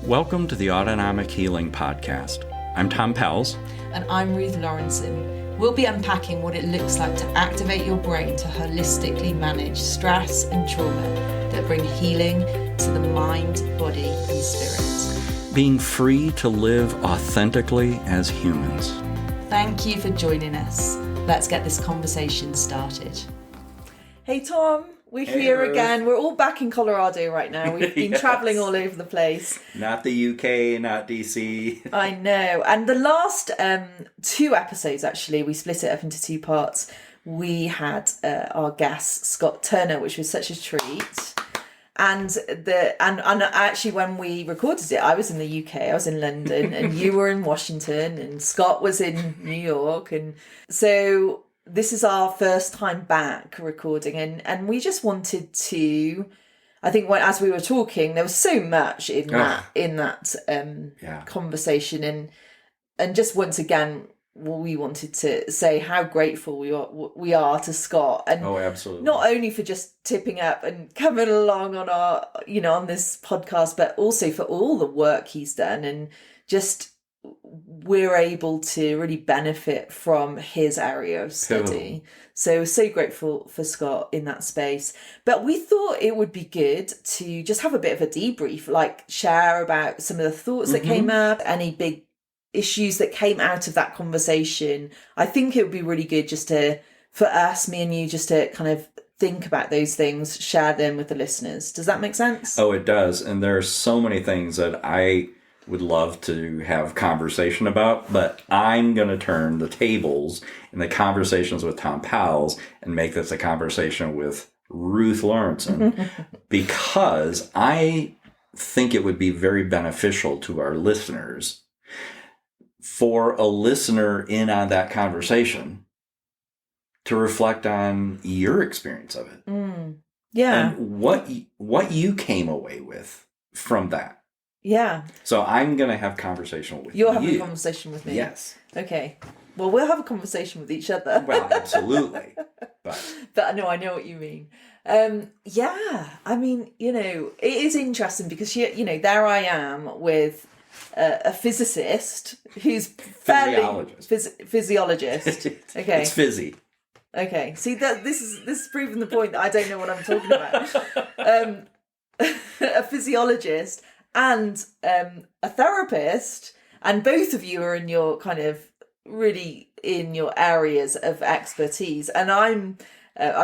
Welcome to the Autonomic Healing Podcast. I'm Tom Pells. And I'm Ruth Lawrenson. We'll be unpacking what it looks like to activate your brain to holistically manage stress and trauma that bring healing to the mind, body, and spirit. Being free to live authentically as humans. Thank you for joining us. Let's get this conversation started. Hey Tom, we're here Ruth. again. We're all back in Colorado right now. We've been traveling all over the place. Not the UK, not DC. I know. And the last two episodes, actually, we split it up into two parts. We had our guest, Scott Turner, which was such a treat. And actually, when we recorded it, I was in the UK, I was in London, and you were in Washington, and Scott was in New York. And so this is our first time back recording, and we just wanted to, I think as we were talking, there was so much in that conversation, and just once again, we wanted to say how grateful we are to Scott, and absolutely, not only for just tipping up and coming along on our on this podcast, but also for all the work he's done, and just we're able to really benefit from his area of study. Cool. So grateful for Scott in that space. But we thought it would be good to just have a bit of a debrief, like share about some of the thoughts that came up, any big issues that came out of that conversation. I think it would be really good just for us, me and you, just to kind of think about those things, share them with the listeners. Does that make sense? Oh, it does. And there are so many things that I would love to have conversation about, but I'm going to turn the tables in the conversations with Tom Powell and make this a conversation with Ruth Lawrenson, because I think it would be very beneficial to our listeners for a listener in on that conversation to reflect on your experience of it. Yeah. And what you came away with from that. Yeah. So I'm going to have conversation with you. You'll have a conversation with me? Yes. Okay. Well, we'll have a conversation with each other. Well, absolutely. But no, I know what you mean. Yeah. I mean, it is interesting because, there I am with a physicist who's physiologist. Okay. It's fizzy. Okay. See, this is proving the point that I don't know what I'm talking about. A physiologist and a therapist, and both of you are in your kind of really in your areas of expertise, and I've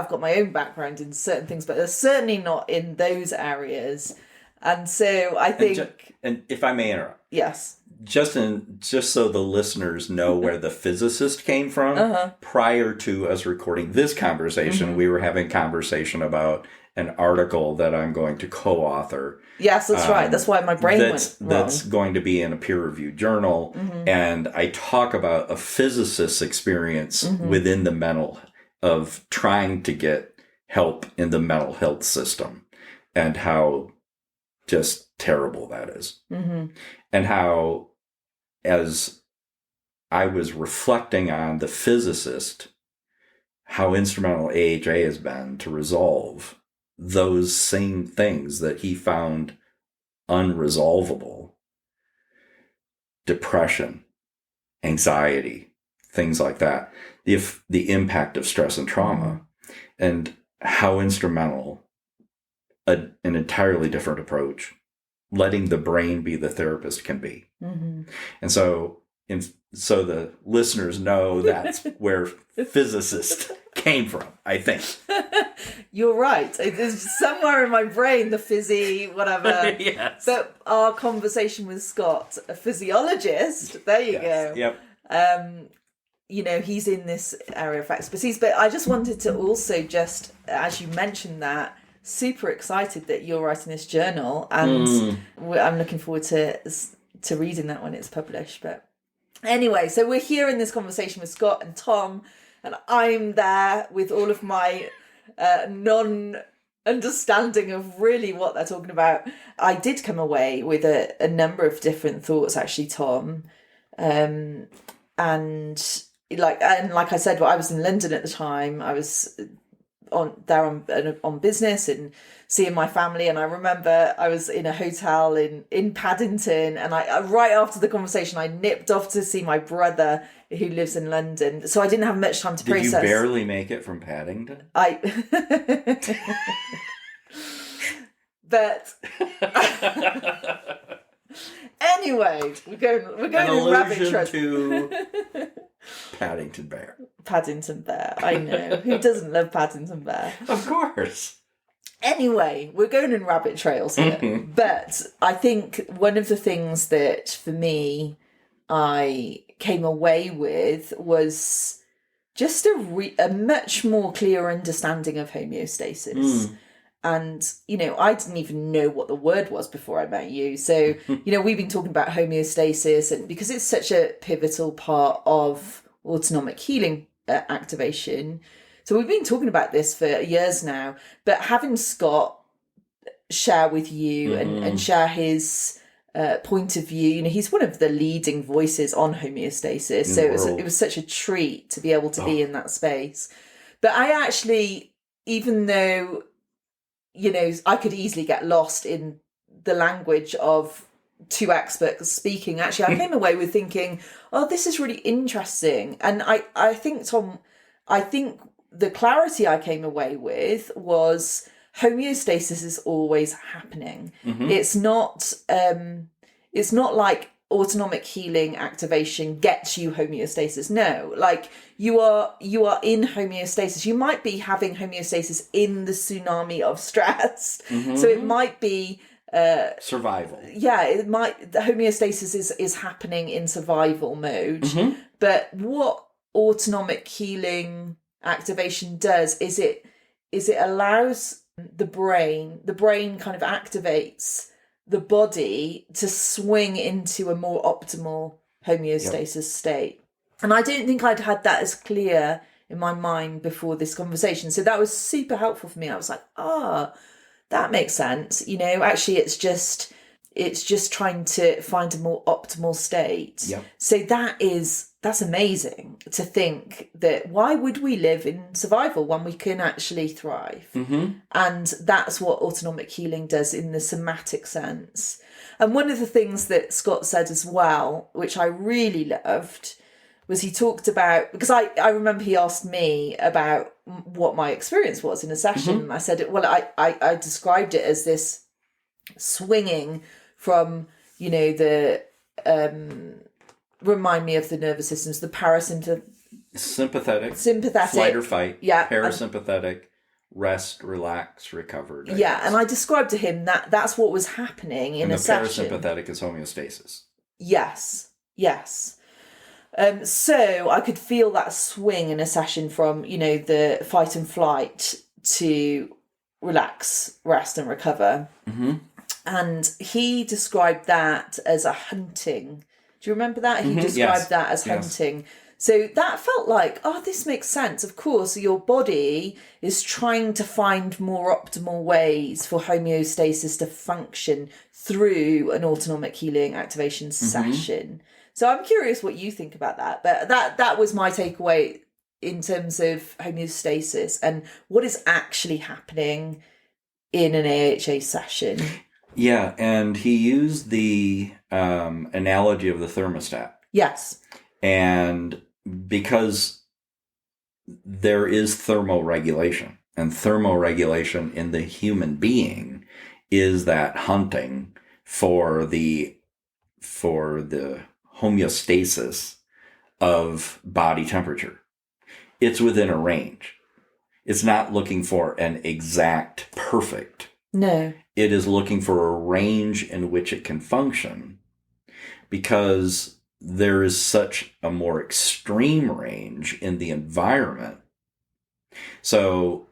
got my own background in certain things, but they're certainly not in those areas. And so I think, and if I may interrupt, yes, just so the listeners know where the physicist came from, prior to us recording this conversation, we were having conversation about an article that I'm going to co-author. Yes, that's right. That's why my brain went wrong. That's going to be in a peer-reviewed journal. And I talk about a physicist's experience within the of trying to get help in the mental health system, and how just terrible that is. And how, as I was reflecting on the physicist, how instrumental AHA has been to resolve those same things that he found unresolvable. Depression, anxiety, things like that. The impact of stress and trauma, and how instrumental an entirely different approach, letting the brain be the therapist, can be. And so the listeners know that's where physicist came from, I think. You're right. There's somewhere in my brain, the fizzy, whatever. Yes. But our conversation with Scott, a physiologist, there you go. Yep. He's in this area of expertise. But I just wanted to also just, as you mentioned that, super excited that you're writing this journal, and I'm looking forward to reading that when it's published. But anyway, so we're here in this conversation with Scott and Tom, and I'm there with all of my non-understanding of really what they're talking about. I did come away with a number of different thoughts, actually, Tom, and like I said, I was in London at the time. on business and seeing my family. And I remember I was in a hotel in Paddington, and I right after the conversation I nipped off to see my brother who lives in London. So I didn't have much time to process. Did you barely make it from Paddington? But anyway, we're going in rabbit trail to Paddington Bear. Paddington Bear, I know. Who doesn't love Paddington Bear? Of course. Anyway, we're going in rabbit trails here. Mm-hmm. But I think one of the things that, for me, I came away with was just a much more clear understanding of homeostasis. Mm. And, I didn't even know what the word was before I met you. So, we've been talking about homeostasis, and because it's such a pivotal part of autonomic healing activation. So we've been talking about this for years now, but having Scott share with you and share his point of view, he's one of the leading voices on homeostasis. So it was such a treat to be able to be in that space. But I actually, even though, I could easily get lost in the language of two experts speaking, actually, I came away with thinking, oh, this is really interesting. And I think, Tom, the clarity I came away with was homeostasis is always happening. Mm-hmm. It's not like autonomic healing activation gets you homeostasis. No, like you are in homeostasis. You might be having homeostasis in the tsunami of stress. Mm-hmm. So it might be survival. Yeah, the homeostasis is happening in survival mode. Mm-hmm. But what autonomic healing activation does is it allows the brain kind of activates the body to swing into a more optimal homeostasis state. And I don't think I'd had that as clear in my mind before this conversation. So that was super helpful for me. I was like, that makes sense. Actually it's just trying to find a more optimal state. Yep. So that's amazing to think that why would we live in survival when we can actually thrive? Mm-hmm. And that's what autonomic healing does in the somatic sense. And one of the things that Scott said as well, which I really loved, was he talked about, because I remember he asked me about what my experience was in a session. Mm-hmm. I said, well, I described it as this swinging from, the... remind me of the nervous systems, the sympathetic, flight or fight, parasympathetic, rest, relax, recover. Yeah, and I described to him that's what was happening in a session. And the parasympathetic is homeostasis. Yes. So I could feel that swing in a session from, the fight and flight to relax, rest and recover. Mm-hmm. And he described that as a hunting. Do you remember that? He described that as hunting. So that felt like, this makes sense. Of course, your body is trying to find more optimal ways for homeostasis to function through an autonomic healing activation session. So I'm curious what you think about that. But that was my takeaway in terms of homeostasis and what is actually happening in an AHA session. Yeah, and he used the analogy of the thermostat. Yes. And because there is thermoregulation, and thermoregulation in the human being is that hunting for the homeostasis of body temperature. It's within a range. It's not looking for an exact perfect. No. It is looking for a range in which it can function, because there is such a more extreme range in the environment. So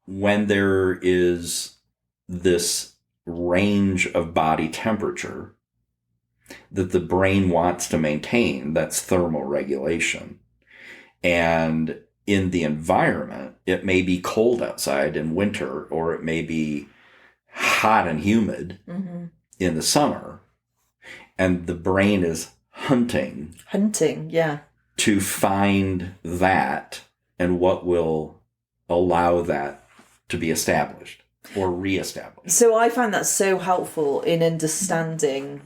when there is this range of body temperature that the brain wants to maintain, that's thermoregulation. And in the environment, it may be cold outside in winter, or it may be hot and humid in the summer. And the brain is hunting, yeah, to find that and what will allow that to be established or reestablished. So I find that so helpful in understanding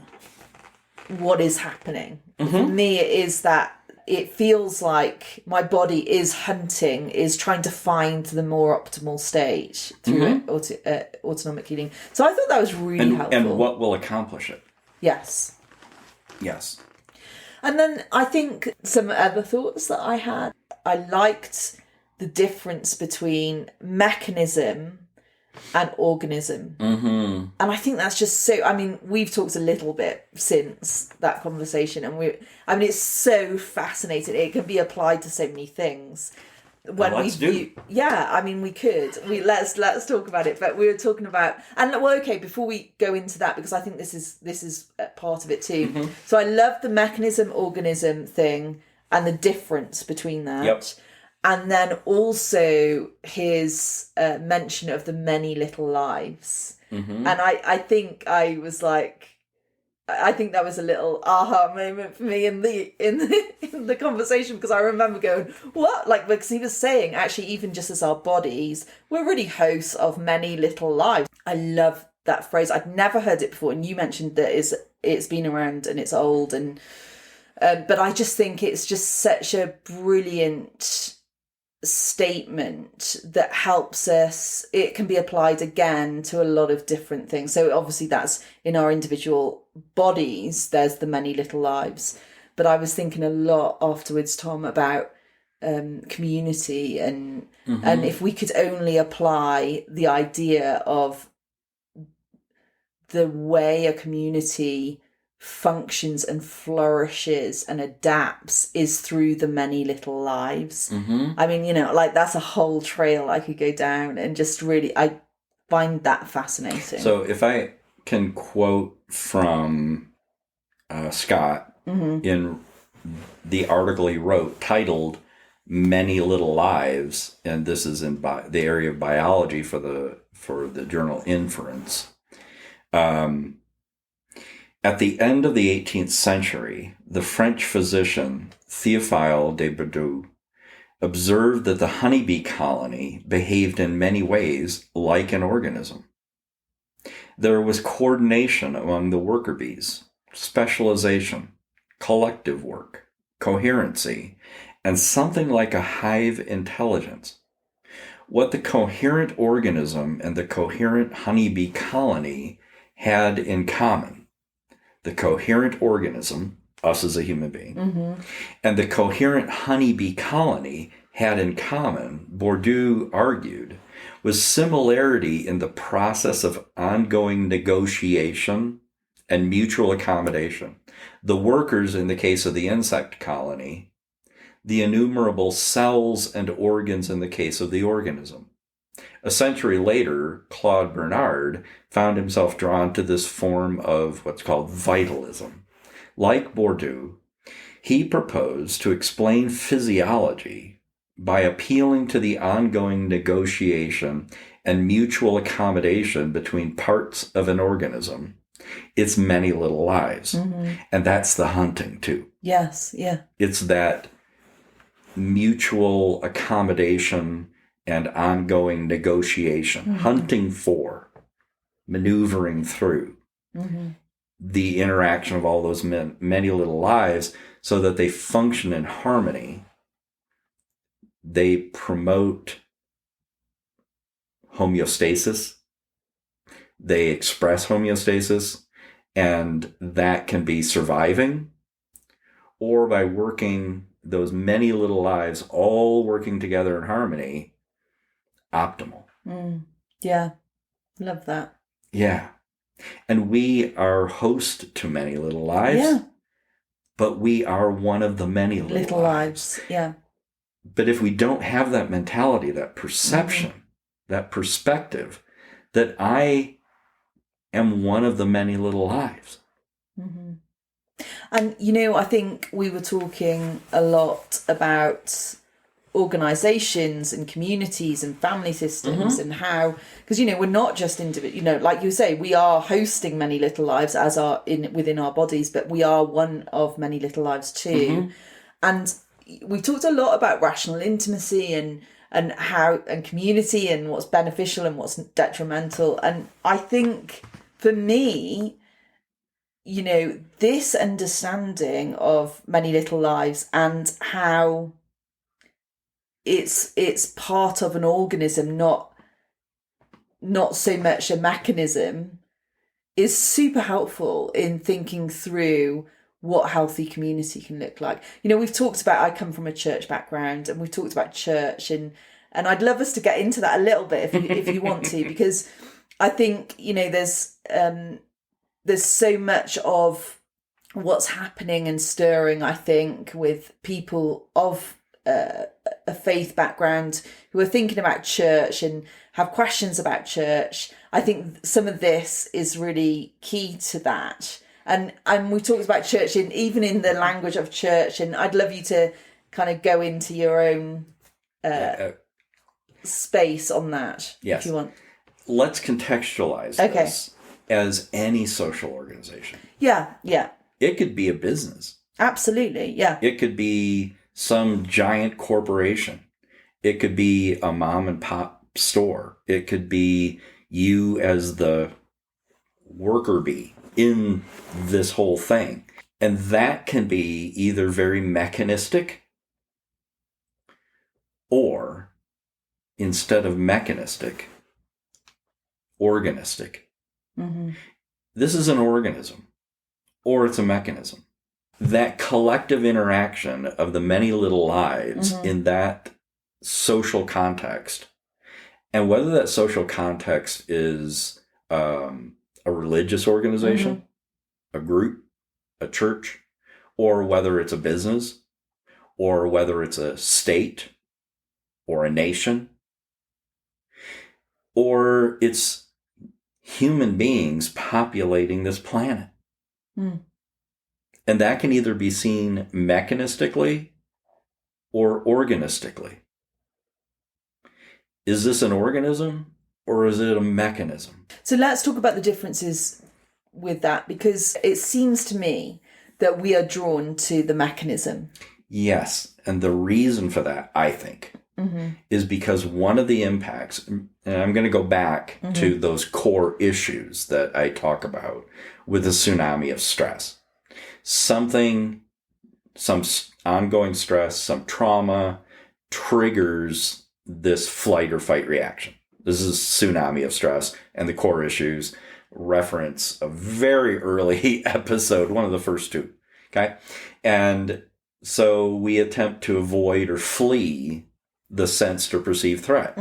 what is happening. For me, it is that it feels like my body is hunting, is trying to find the more optimal stage through autonomic healing. So I thought that was really helpful. And what will accomplish it? Yes. Yes. And then I think some other thoughts that I had, I liked the difference between mechanism and organism. And I think that's just so, I mean, we've talked a little bit since that conversation, and it's so fascinating. It can be applied to so many things. When let's do. Yeah, I mean, we could. Let's talk about it. But we were talking about, and well, okay, before we go into that, because I think this is part of it too. So I love the mechanism organism thing and the difference between that. Yep. And then also his mention of the many little lives. And I think I was like, I think that was a little aha moment for me in the conversation, because I remember going, what? Like, because he was saying, actually, even just as our bodies, we're really hosts of many little lives. I love that phrase. I'd never heard it before, and you mentioned that it's been around and it's old, and but I just think it's just such a brilliant statement that helps us. It can be applied again to a lot of different things. So obviously that's in our individual bodies, there's the many little lives, but I was thinking a lot afterwards, Tom, about community and if we could only apply the idea of the way a community functions and flourishes and adapts is through the many little lives. I mean, like, that's a whole trail I could go down, and just really, I find that fascinating. So if I can quote from Scott in the article he wrote titled "Many Little Lives," and this is in the area of biology for the journal Inference. At the end of the 18th century, the French physician Théophile de Bourdieu observed that the honeybee colony behaved in many ways like an organism. There was coordination among the worker bees, specialization, collective work, coherency, and something like a hive intelligence. What the coherent organism and the coherent honeybee colony had in common, the coherent organism, us as a human being, and the coherent honeybee colony had in common, Bourdieu argued, was similarity in the process of ongoing negotiation and mutual accommodation. The workers in the case of the insect colony, the innumerable cells and organs in the case of the organism. A century later, Claude Bernard found himself drawn to this form of what's called vitalism. Like Bourdieu, he proposed to explain physiology by appealing to the ongoing negotiation and mutual accommodation between parts of an organism, its many little lives. And that's the hunting too. Yes, yeah. It's that mutual accommodation and ongoing negotiation, hunting for, maneuvering through the interaction of all those many little lives so that they function in harmony. They promote homeostasis. They express homeostasis, and that can be surviving, or by working those many little lives all working together in harmony, optimal. Yeah, love that. Yeah. And we are host to many little lives, but we are one of the many little lives. Yeah. But if we don't have that mentality, that perception, that perspective, that I am one of the many little lives. And, I think we were talking a lot about organizations and communities and family systems and how, because we're not just individual, like you say, we are hosting many little lives as are within our bodies, but we are one of many little lives too. And we talked a lot about rational intimacy and and community and what's beneficial and what's detrimental. And I think for me, you know, this understanding of Many Little Lives and how it's part of an organism, not so much a mechanism, is super helpful in thinking through what healthy community can look like. You know, we've talked about, I come from a church background, and we've talked about church, and I'd love us to get into that a little bit if you want to, because I think, you know, there's so much of what's happening and stirring, I think, with people of a faith background who are thinking about church and have questions about church. I think some of this is really key to that. And we talked about church even in the language of church, and I'd love you to kind of go into your own space on that, yes. if you want. Let's contextualize this as any social organization. Yeah. It could be a business. Absolutely, yeah. It could be some giant corporation. It could be a mom and pop store. It could be you as the worker bee in this whole thing. And that can be either very mechanistic, or instead of mechanistic, organistic. Mm-hmm. This is an organism, or it's a mechanism. That collective interaction of the many little lives in that social context, and whether that social context is a religious organization, a group, a church, or whether it's a business, or whether it's a state or a nation, or it's human beings populating this planet. And that can either be seen mechanistically or organistically. Is this an organism or is it a mechanism? So let's talk about the differences with that, because it seems to me that we are drawn to the mechanism. Yes. And the reason for that, I think, is because one of the impacts, and I'm going to go back to those core issues that I talk about with the tsunami of stress. Some ongoing stress, some trauma triggers this flight or fight reaction. This is tsunami of stress, and the core issues reference a very early episode, one of the first two. Okay. And so we attempt to avoid or flee the sensed or perceived threat.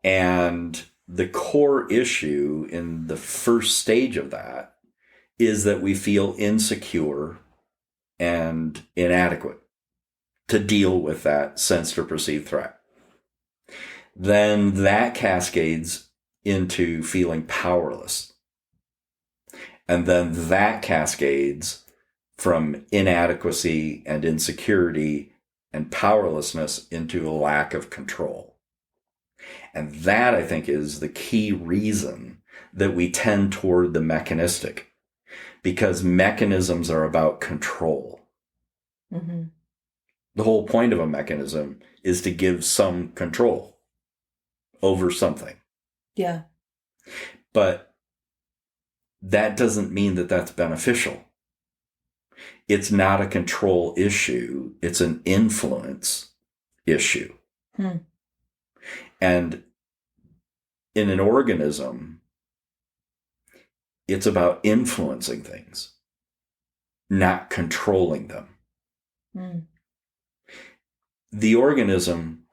And the core issue in the first stage of that is that we feel insecure and inadequate to deal with that sensed or perceived threat. Then that cascades into feeling powerless. And then that cascades from inadequacy and insecurity and powerlessness into a lack of control. And that, I think, is the key reason that we tend toward the mechanistic, because mechanisms are about control. The whole point of a mechanism is to give some control over something. Yeah. But that doesn't mean that that's beneficial. It's not a control issue. It's an influence issue. And in an organism, it's about influencing things, not controlling them. The organism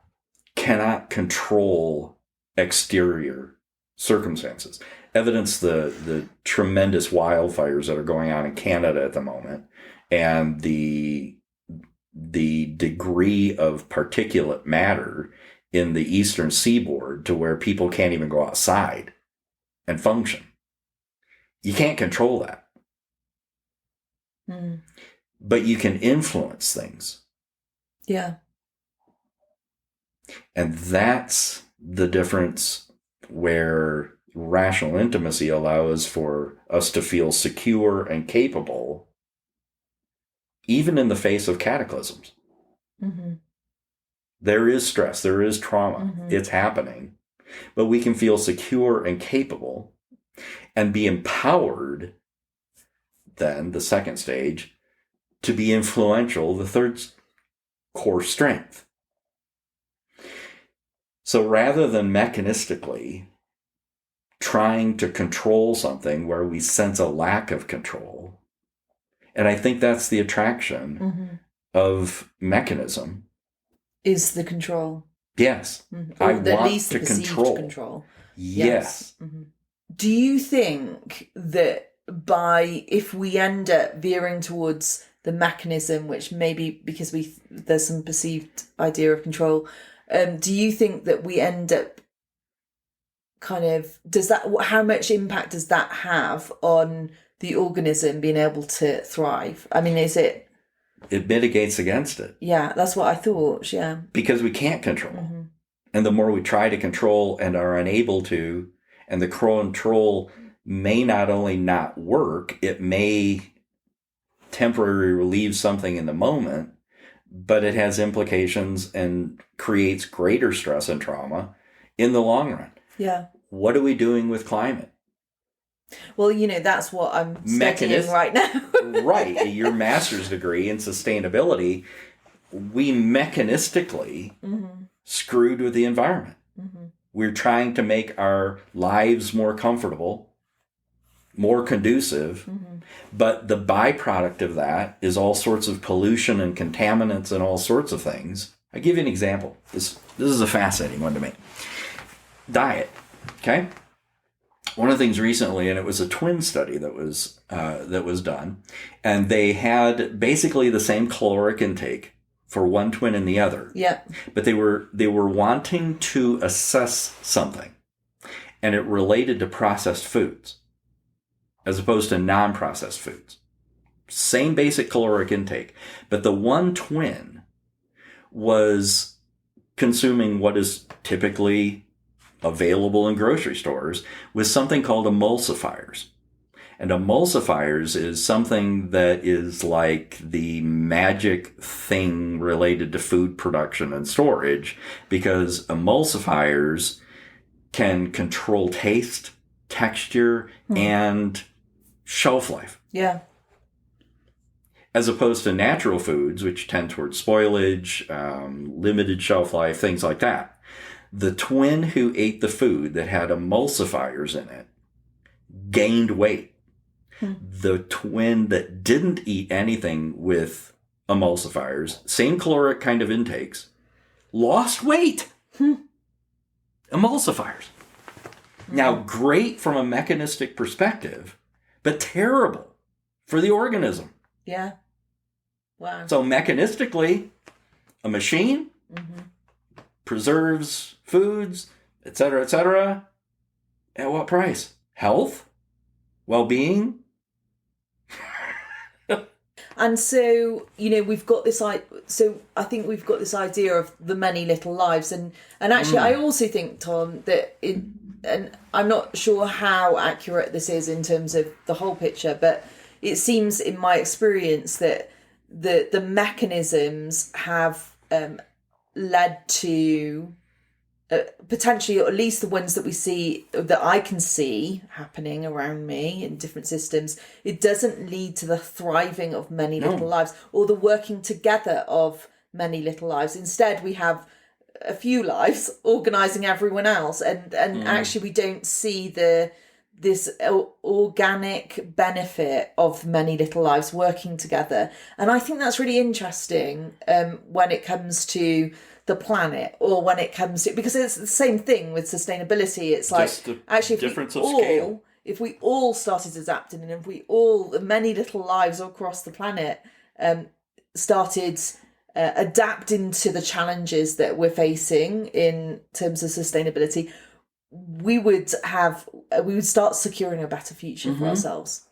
cannot control exterior circumstances. Evidence the tremendous wildfires that are going on in Canada at the moment, and the degree of particulate matter in the eastern seaboard to where people can't even go outside and function. You can't control that. But you can influence things. Yeah. And that's the difference where rational intimacy allows for us to feel secure and capable, even in the face of cataclysms. There is stress. There is trauma. It's happening. But we can feel secure and capable and be empowered, then, the second stage, to be influential, the third core strength. So rather than mechanistically trying to control something where we sense a lack of control, and I think that's the attraction of mechanism. Is the control. Yes. I want at least to control. Yes. Do you think that if we end up veering towards the mechanism, which maybe because there's some perceived idea of control, do you think that we end up how much impact does that have on the organism being able to thrive? I mean, it mitigates against it. Yeah, that's what I thought, yeah. Because we can't control. And the more we try to control and are unable to, and the control may not only not work, it may temporarily relieve something in the moment, but it has implications and creates greater stress and trauma in the long run. Yeah. What are we doing with climate? Well, that's what I'm studying right now. Right. Your master's degree in sustainability, we mechanistically screwed with the environment. We're trying to make our lives more comfortable, more conducive, but the byproduct of that is all sorts of pollution and contaminants and all sorts of things. I'll give you an example. This is a fascinating one to me. Diet, okay? One of the things recently, and it was a twin study that was done, and they had basically the same caloric intake for one twin and the other. Yeah. But they were wanting to assess something, and it related to processed foods as opposed to non-processed foods. Same basic caloric intake, but the one twin was consuming what is typically available in grocery stores with something called emulsifiers. And emulsifiers is something that is like the magic thing related to food production and storage, because emulsifiers can control taste, texture, and shelf life. Yeah. As opposed to natural foods, which tend towards spoilage, limited shelf life, things like that. The twin who ate the food that had emulsifiers in it gained weight. The twin that didn't eat anything with emulsifiers, same caloric kind of intakes, lost weight. Emulsifiers. Now, great from a mechanistic perspective, but terrible for the organism. Yeah. Wow. So mechanistically, a machine preserves foods, etc., etc. At what price? Health? Well-being? And so, we've got this. So I think we've got this idea of the many little lives, and actually, I also think, Tom, that and I'm not sure how accurate this is in terms of the whole picture, but it seems, in my experience, that the mechanisms have led to potentially, or at least the ones that we see, that I can see happening around me in different systems, it doesn't lead to the thriving of many little lives or the working together of many little lives. Instead, we have a few lives organising everyone else, and actually we don't see this organic benefit of many little lives working together. And I think that's really interesting when it comes to the planet, or when it comes to, because it's the same thing with sustainability. It's like, actually, if we all started adapting, and if we all, many little lives across the planet, started adapting to the challenges that we're facing in terms of sustainability, we would start securing a better future for ourselves.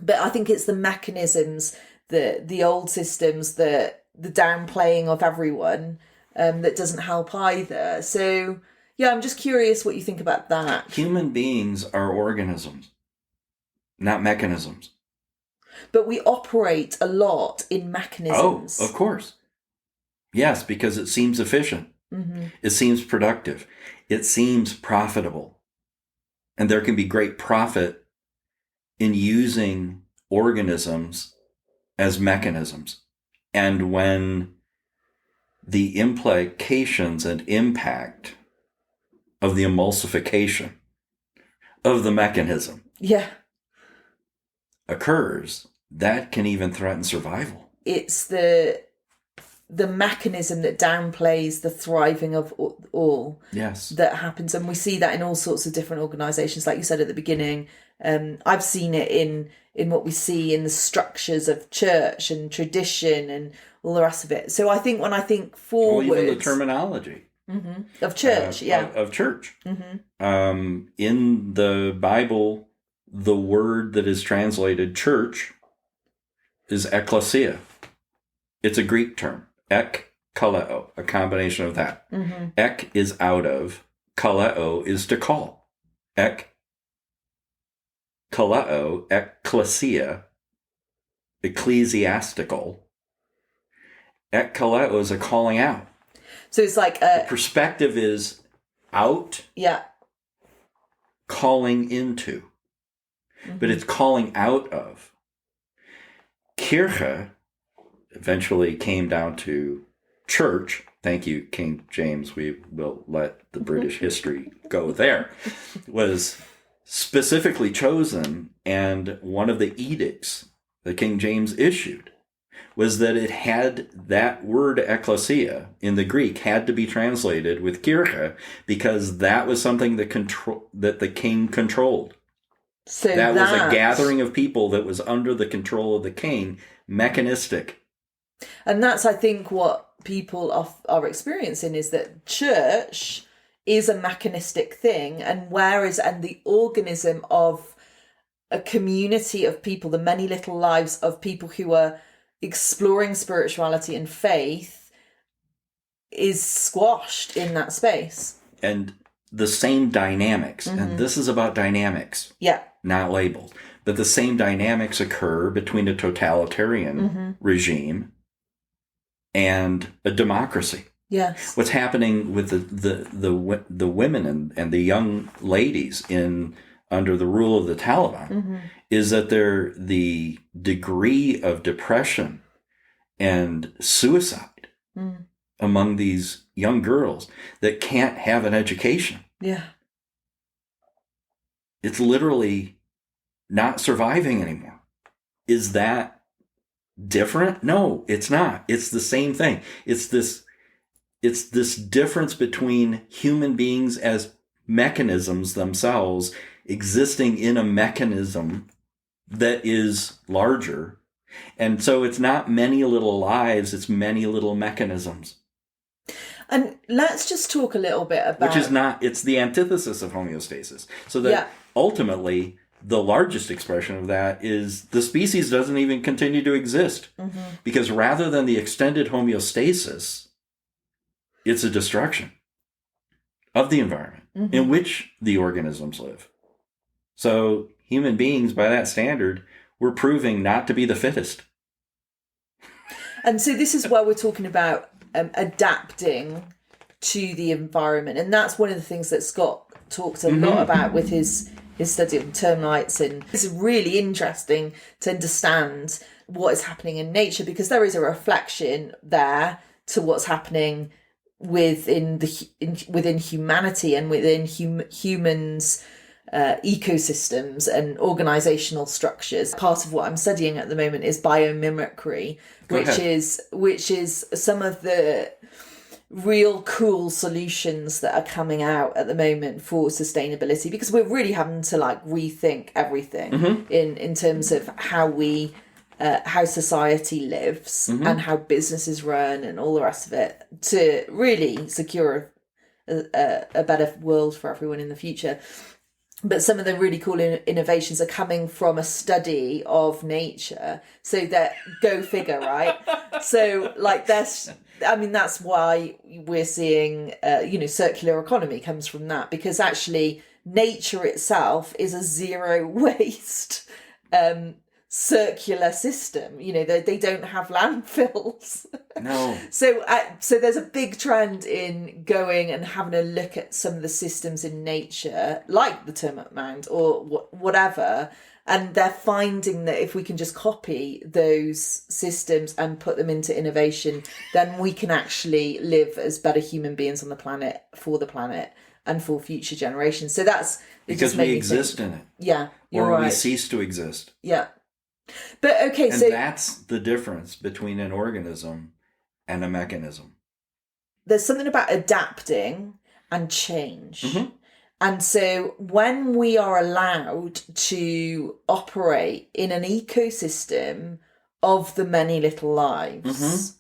But I think it's the mechanisms, the old systems, the downplaying of everyone, that doesn't help either. So, yeah, I'm just curious what you think about that. Human beings are organisms, not mechanisms. But we operate a lot in mechanisms. Oh, of course. Yes, because it seems efficient. It seems productive. It seems profitable. And there can be great profit in using organisms as mechanisms. And when the implications and impact of the emulsification of the mechanism occurs, that can even threaten survival. It's the mechanism that downplays the thriving of all that happens. And we see that in all sorts of different organisations. Like you said at the beginning, I've seen it in what we see in the structures of church and tradition and all the rest of it. So I think when I think forward... Well, even the terminology. Of church, Of church. In the Bible, the word that is translated church is ekklesia. It's a Greek term. Ek, kaleo, a combination of that. Ek is out of, kaleo is to call. Ek, kaleo, ekklesia, ecclesiastical. Ek kaleo is a calling out. So it's like the perspective is out, calling into, but it's calling out of. Kirche eventually came down to church. Thank you, King James. We will let the British history go there. Was specifically chosen, and one of the edicts that King James issued was that it had that word ekklesia in the Greek had to be translated with kirche, because that was something that the king controlled. So that was a gathering of people that was under the control of the king, mechanistic. And that's, I think, what people are experiencing, is that church is a mechanistic thing, and the organism of a community of people, the many little lives of people who are exploring spirituality and faith, is squashed in that space. And the same dynamics, and this is about dynamics, not labels, but the same dynamics occur between a totalitarian regime and a democracy. Yes. What's happening with the women and the young ladies under the rule of the Taliban is that the degree of depression and suicide among these young girls that can't have an education. Yeah. It's literally not surviving anymore. Is that different? No, it's not. It's the same thing. It's this difference between human beings as mechanisms themselves existing in a mechanism that is larger. And so it's not many little lives, it's many little mechanisms. And let's just talk a little bit about... Which is not, it's the antithesis of homeostasis. So that ultimately, the largest expression of that is the species doesn't even continue to exist. Because rather than the extended homeostasis, it's a destruction of the environment in which the organisms live. So human beings, by that standard, we're proving not to be the fittest. And so this is where we're talking about adapting to the environment. And that's one of the things that Scott talks a lot about with his study of termites. And it's really interesting to understand what is happening in nature, because there is a reflection there to what's happening within humanity and within humans' ecosystems and organizational structures. Part of what I'm studying at the moment is biomimicry, which is some of the real cool solutions that are coming out at the moment for sustainability, because we're really having to rethink everything in terms of how we how society lives and how businesses run and all the rest of it, to really secure a better world for everyone in the future. But some of the really cool innovations are coming from a study of nature. So that, go figure, right? So that's why we're seeing, circular economy comes from that, because actually nature itself is a zero waste circular system. They don't have landfills. No. So there's a big trend in going and having a look at some of the systems in nature, like the termite mound or whatever, and they're finding that if we can just copy those systems and put them into innovation, then we can actually live as better human beings on the planet, and for future generations. So that's... Because we exist in it. Yeah, you're right. Or we cease to exist. Yeah. But okay, and that's the difference between an organism and a mechanism. There's something about adapting and change. Mm-hmm. And so when we are allowed to operate in an ecosystem of the many little lives,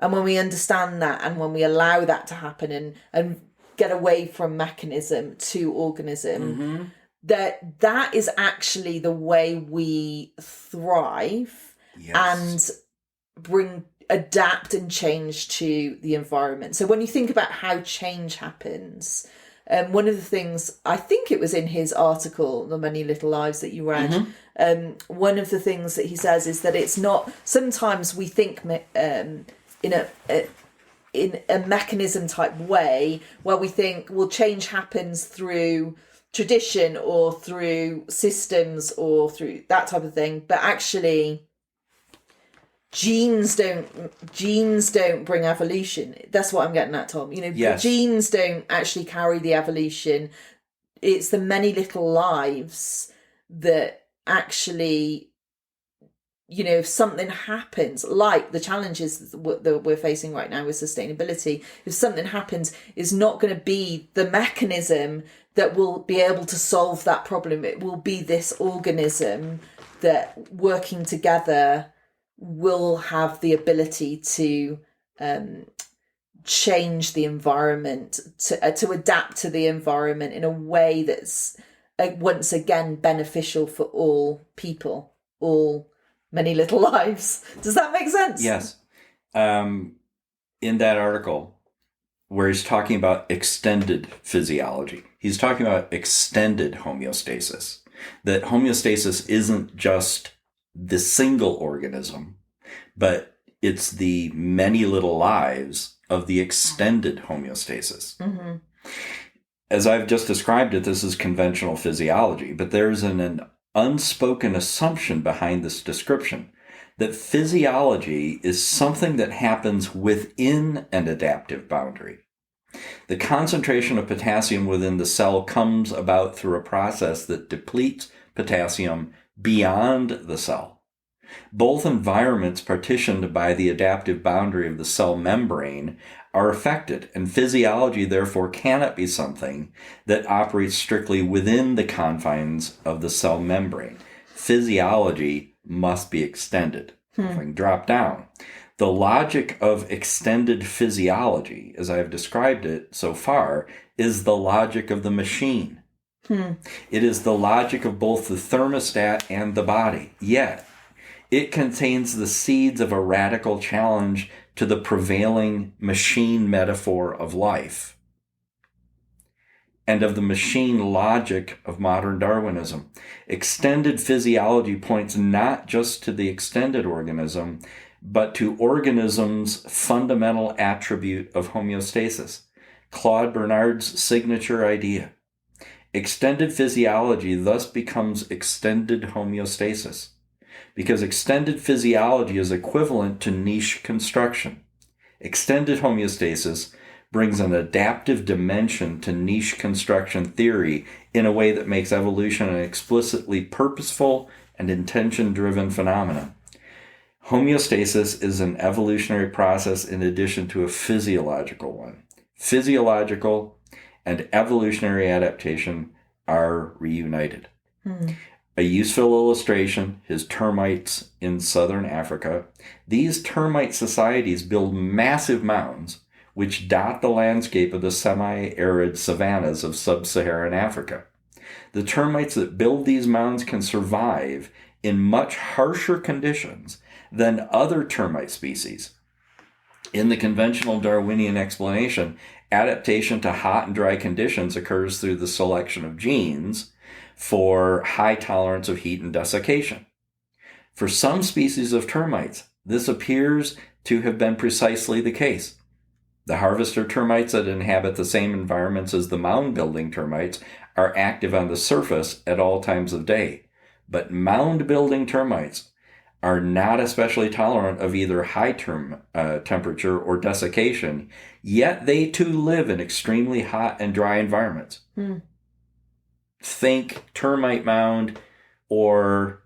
and when we understand that and when we allow that to happen and get away from mechanism to organism, that is actually the way we thrive and adapt and change to the environment. So when you think about how change happens, one of the things, I think it was in his article, The Many Little Lives, that you read, one of the things that he says is that it's not, sometimes we think in a mechanism type way, where we think, well, change happens through tradition or through systems or through that type of thing, but actually genes don't bring evolution. That's what I'm getting at, Tom. Genes don't actually carry the evolution. It's the many little lives that actually, if something happens, like the challenges that we're facing right now with sustainability, if something happens, it's not going to be the mechanism that will be able to solve that problem. It will be this organism that, working together, will have the ability to change the environment, to adapt to the environment in a way that's once again beneficial for all people, all many little lives. Does that make sense? Yes. In that article where he's talking about extended physiology, he's talking about extended homeostasis. That homeostasis isn't just the single organism, but it's the many little lives of the extended homeostasis. Mm-hmm. As I've just described it, this is conventional physiology, but there's an unspoken assumption behind this description that physiology is something that happens within an adaptive boundary. The concentration of potassium within the cell comes about through a process that depletes potassium beyond the cell. Both environments partitioned by the adaptive boundary of the cell membrane are affected, and physiology therefore cannot be something that operates strictly within the confines of the cell membrane. Physiology must be extended. If I can drop down. The logic of extended physiology, as I have described it so far, is the logic of the machine. It is the logic of both the thermostat and the body. Yet, it contains the seeds of a radical challenge to the prevailing machine metaphor of life and of the machine logic of modern Darwinism. Extended physiology points not just to the extended organism, but to organism's fundamental attribute of homeostasis, Claude Bernard's signature idea. Extended physiology thus becomes extended homeostasis, because extended physiology is equivalent to niche construction. Extended homeostasis brings an adaptive dimension to niche construction theory in a way that makes evolution an explicitly purposeful and intention-driven phenomenon. Homeostasis is an evolutionary process in addition to a physiological one. Physiological and evolutionary adaptation are reunited. A useful illustration, his termites in southern Africa. These termite societies build massive mounds which dot the landscape of the semi-arid savannas of sub-Saharan Africa. The termites that build these mounds can survive in much harsher conditions than other termite species. In the conventional Darwinian explanation, adaptation to hot and dry conditions occurs through the selection of genes for high tolerance of heat and desiccation. For some species of termites, this appears to have been precisely the case. The harvester termites that inhabit the same environments as the mound-building termites are active on the surface at all times of day. But mound-building termites are not especially tolerant of either high temperature or desiccation, yet they too live in extremely hot and dry environments. Think termite mound or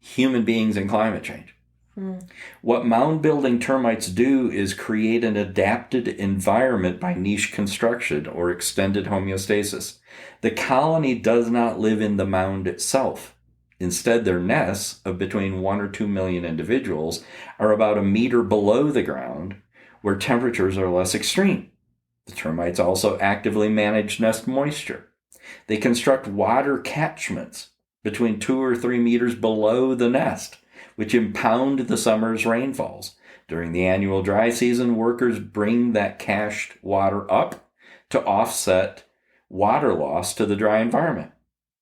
human beings and climate change. What mound-building termites do is create an adapted environment by niche construction or extended homeostasis. The colony does not live in the mound itself. Instead, their nests of between 1 or 2 million individuals are about a meter below the ground, where temperatures are less extreme. The termites also actively manage nest moisture. They construct water catchments between 2 or 3 meters below the nest, which impound the summer's rainfalls. During the annual dry season, workers bring that cached water up to offset water loss to the dry environment.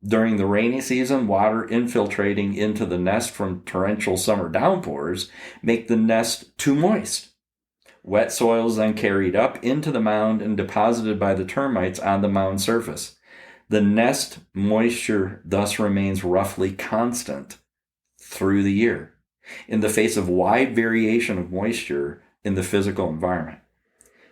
During the rainy season, water infiltrating into the nest from torrential summer downpours make the nest too moist. Wet soil is then carried up into the mound and deposited by the termites on the mound surface. The nest moisture thus remains roughly constant through the year, in the face of wide variation of moisture in the physical environment.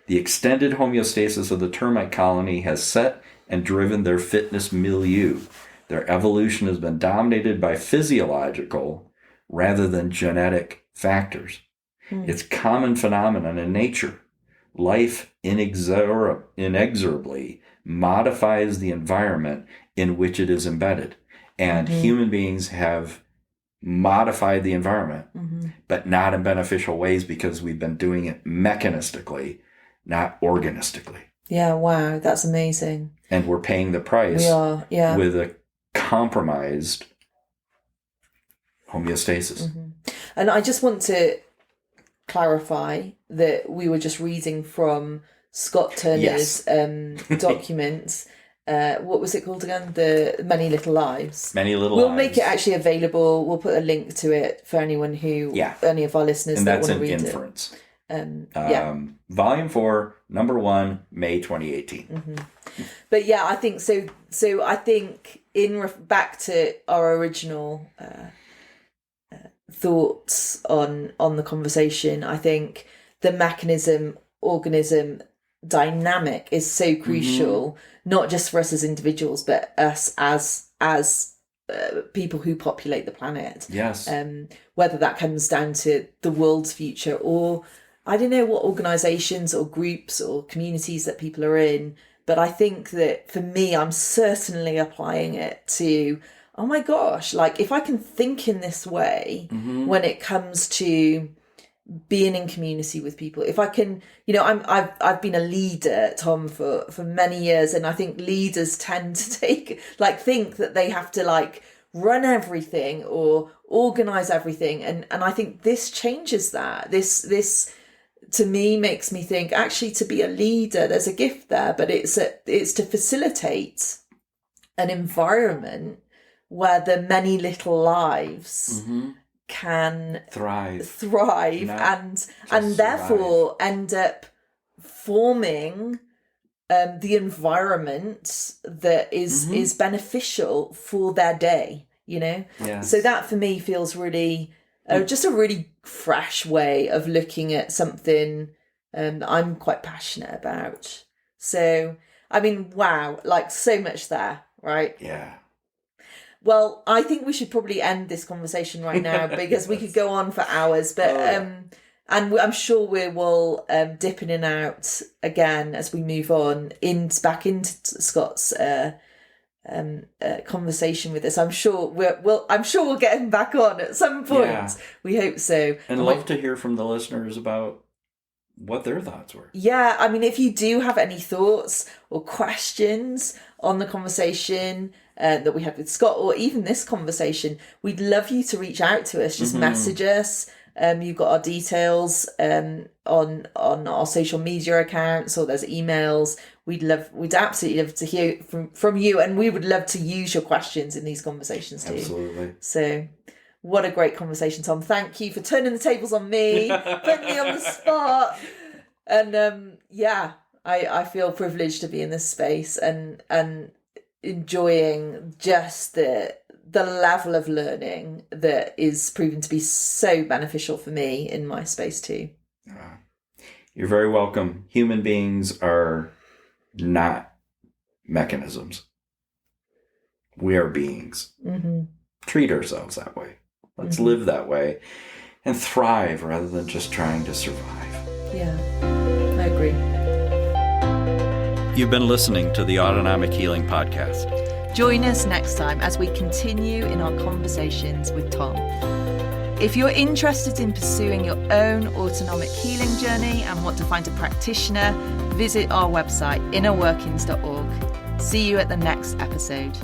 The extended homeostasis of the termite colony has set and driven their fitness milieu. Their evolution has been dominated by physiological rather than genetic factors. It's a common phenomenon in nature. Life inexorably modifies the environment in which it is embedded. And human beings have modified the environment, but not in beneficial ways because we've been doing it mechanistically, not organistically. Yeah, wow, that's amazing. And we're paying the price with a compromised homeostasis. And I just want to clarify that we were just reading from Scott Turner's documents. What was it called again? The Many Little Lives. We'll make it actually available. We'll put a link to it for anyone who, any of our listeners that want to read it. And that's an inference. Volume 4, number 1, May 2018. But yeah, I think so. So I think back to our original thoughts on the conversation, I think the mechanism organism dynamic is so crucial, not just for us as individuals, but us as people who populate the planet. Yes. Whether that comes down to the world's future, or I don't know what organizations or groups or communities that people are in, but I think that for me, I'm certainly applying it to, oh my gosh, like if I can think in this way when it comes to being in community with people, if I can, I've been a leader, Tom, for many years, and I think leaders tend to think that they have to run everything or organize everything, and I think this changes that. This to me makes me think actually to be a leader, there's a gift there, but it's to facilitate an environment where the many little lives can thrive and therefore end up forming the environment that is beneficial for their day, Yes. So that for me feels really just a really fresh way of looking at something that I'm quite passionate about. So I mean, wow, so much there, right? Yeah. Well, I think we should probably end this conversation right now because we could go on for hours. But and I'm sure we will dip in and out again as we move on back into Scott's conversation with us. I'm sure we'll get him back on at some point. Yeah. We hope so. And love to hear from the listeners about what their thoughts were. Yeah, I mean, if you do have any thoughts or questions on the conversation that we had with Scott, or even this conversation, we'd love you to reach out to us. Just message us. You've got our details on our social media accounts, or there's emails. We'd absolutely love to hear from you, and we would love to use your questions in these conversations too. Absolutely. So, What a great conversation, Tom. Thank you for turning the tables on me, putting me on the spot. And I feel privileged to be in this space and enjoying just the level of learning that is proven to be so beneficial for me in my space too. You're very welcome. Human beings are not mechanisms. We are beings. Mm-hmm. Treat ourselves that way. Let's live that way and thrive rather than just trying to survive. Yeah, I agree. You've been listening to the Autonomic Healing Podcast. Join us next time as we continue in our conversations with Tom. If you're interested in pursuing your own autonomic healing journey and want to find a practitioner, visit our website, innerworkings.org. See you at the next episode.